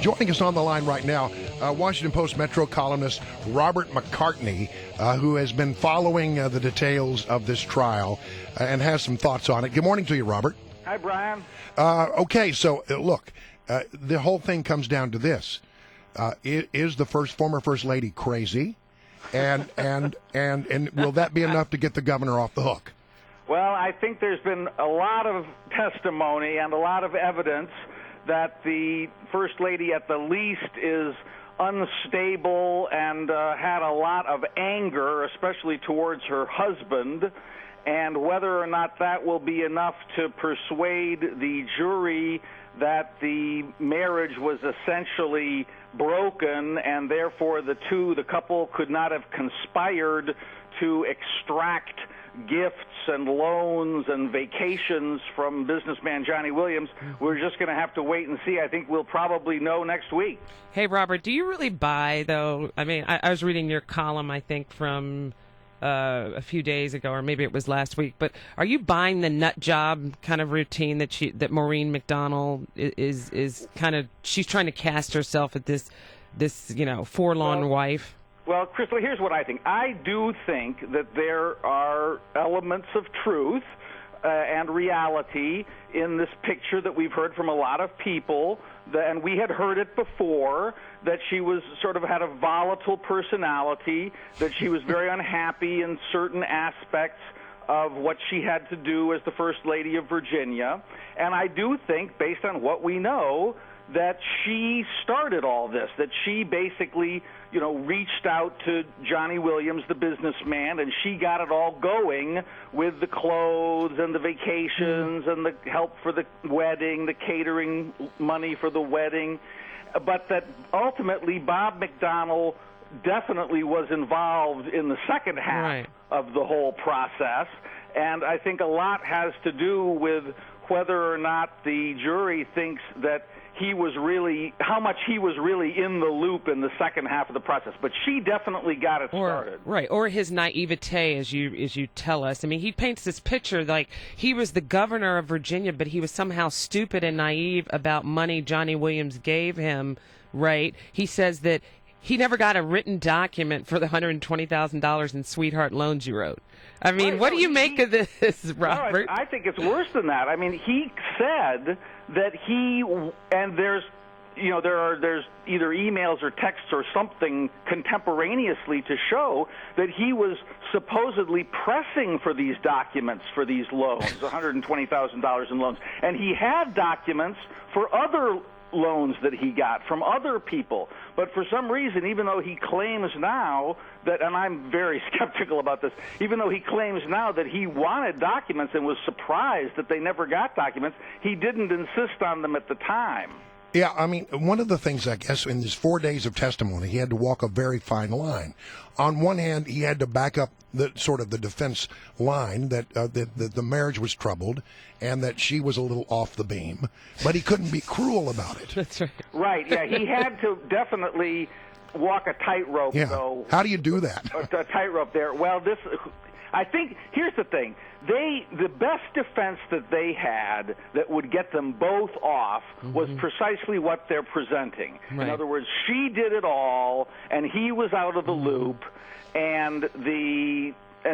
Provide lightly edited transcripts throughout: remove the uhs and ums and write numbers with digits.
Joining us on the line right now, Washington Post Metro columnist Robert McCartney, who has been following the details of this trial and has some thoughts on it. Good morning to you, Robert. Hi, Brian. Okay, so look, the whole thing comes down to this: is the former First Lady crazy, and will that be enough to get the governor off the hook? Well, I think there's been a lot of testimony and a lot of evidence that the First Lady at the least is unstable and had a lot of anger, especially towards her husband, and whether or not that will be enough to persuade the jury that the marriage was essentially broken and therefore the couple could not have conspired to extract gifts and loans and vacations from businessman Johnny Williams. We're just going to have to wait and see. I think we'll probably know next week. Hey, Robert, do you really buy, though? I mean, I was reading your column, I think, from a few days ago, or maybe it was last week, but are you buying the nut job kind of routine that Maureen McDonald is kind of, she's trying to cast herself at this forlorn wife? Well, Crystal, here's what I think. I do think that there are elements of truth and reality in this picture that we've heard from a lot of people, and we had heard it before, that she was sort of had a volatile personality, that she was very unhappy in certain aspects of what she had to do as the First Lady of Virginia. And I do think, based on what we know, that she started all this, that she basically, reached out to Johnny Williams, the businessman, and she got it all going with the clothes and the vacations and the help for the wedding, the catering money for the wedding, but that ultimately Bob McDonnell definitely was involved in the second half of the whole process, and I think a lot has to do with whether or not the jury thinks that how much he was really in the loop in the second half of the process. But she definitely got it started. Right, or his naivete, as you tell us. I mean, he paints this picture like he was the governor of Virginia, but he was somehow stupid and naive about money Johnny Williams gave him, right? He says that he never got a written document for the $120,000 in sweetheart loans you wrote. I mean, what do you make of this, Robert? I think it's worse than that. I mean, he said that there's either emails or texts or something contemporaneously to show that he was supposedly pressing for these documents for these loans, $120,000 in loans. And he had documents for other loans that he got from other people. But for some reason, even though he claims now that, and I'm very skeptical about this, even though he claims now that he wanted documents and was surprised that they never got documents, he didn't insist on them at the time. Yeah, I mean, one of the things, I guess, in his 4 days of testimony, he had to walk a very fine line. On one hand, he had to back up the defense line that the marriage was troubled and that she was a little off the beam, but he couldn't be cruel about it. That's right. Right, yeah, he had to definitely walk a tightrope, though. How do you do that? A tightrope there. Well, I think, here's the thing. The best defense that they had that would get them both off was precisely what they're presenting. Right. In other words, she did it all, and he was out of the loop, and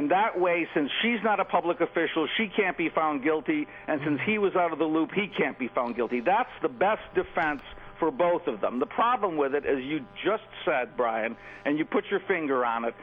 that way, since she's not a public official, she can't be found guilty, and since he was out of the loop, he can't be found guilty. That's the best defense for both of them. The problem with it, as you just said, Brian, and you put your finger on it,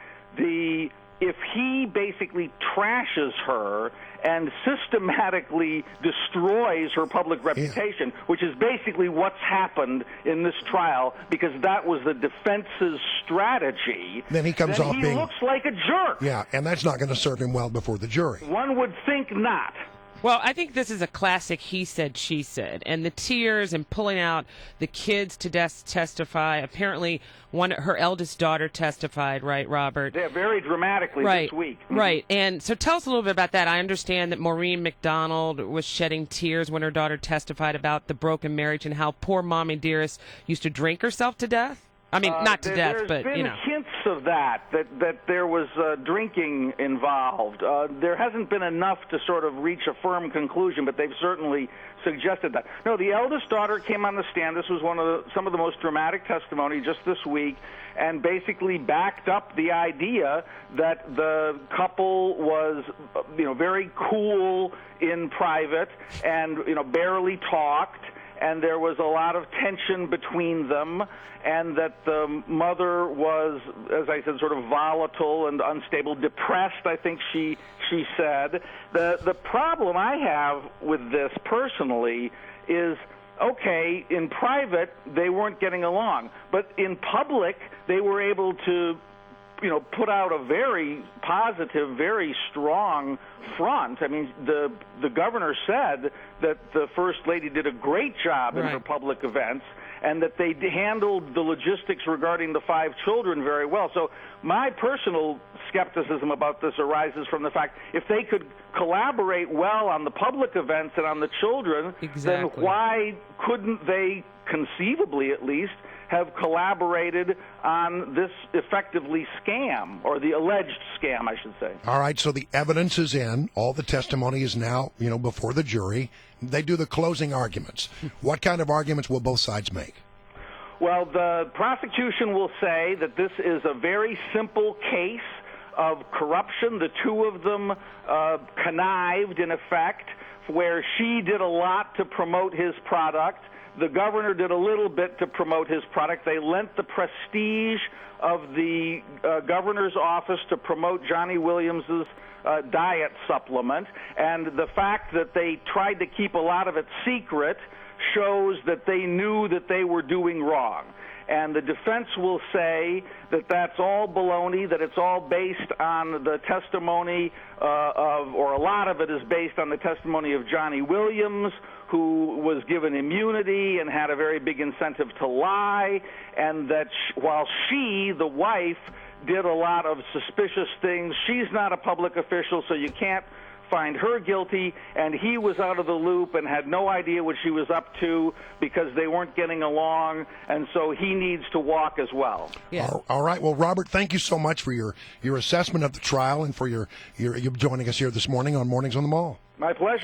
if he basically trashes her and systematically destroys her public reputation, which is basically what's happened in this trial, because that was the defense's strategy, then he looks like a jerk. Yeah, and that's not going to serve him well before the jury. One would think not. Well, I think this is a classic he said, she said. And the tears and pulling out the kids to testify. Apparently, her eldest daughter testified, right, Robert? Yeah, very dramatically this week. Right. And so tell us a little bit about that. I understand that Maureen McDonald was shedding tears when her daughter testified about the broken marriage and how poor Mommy Dearest used to drink herself to death. I mean, not to death, there's but, been you know. hints of that there was drinking involved. There hasn't been enough to sort of reach a firm conclusion, but they've certainly suggested that. No, the eldest daughter came on the stand. This was some of the most dramatic testimony just this week, and basically backed up the idea that the couple was, very cool in private and, barely talked, and there was a lot of tension between them, and that the mother was, as I said, sort of volatile and unstable, depressed, I think she said. The problem I have with this personally is, okay, in private they weren't getting along, but in public they were able to put out a very positive, very strong front. I mean, the governor said that the First Lady did a great job in her public events, and that they handled the logistics regarding the 5 children very well. So my personal skepticism about this arises from the fact if they could collaborate well on the public events and on the children, then why couldn't they, conceivably at least, have collaborated on this effectively scam, or the alleged scam, I should say. All right, so the evidence is in. All the testimony is now, before the jury. They do the closing arguments. What kind of arguments will both sides make? Well, the prosecution will say that this is a very simple case of corruption. The two of them connived, in effect, where she did a lot to promote his product. The governor did a little bit to promote his product. They lent the prestige of the governor's office to promote Johnny Williams's diet supplement, and the fact that they tried to keep a lot of it secret shows that they knew that they were doing wrong. And the defense will say that that's all baloney, that it's all based on the testimony or a lot of it is based on the testimony of Johnny Williams, who was given immunity and had a very big incentive to lie, and that while she, the wife, did a lot of suspicious things, she's not a public official, so you can't find her guilty, and he was out of the loop and had no idea what she was up to because they weren't getting along, and so he needs to walk as well. Yeah. All right. Well, Robert, thank you so much for your assessment of the trial and for your joining us here this morning on Mornings on the Mall. My pleasure.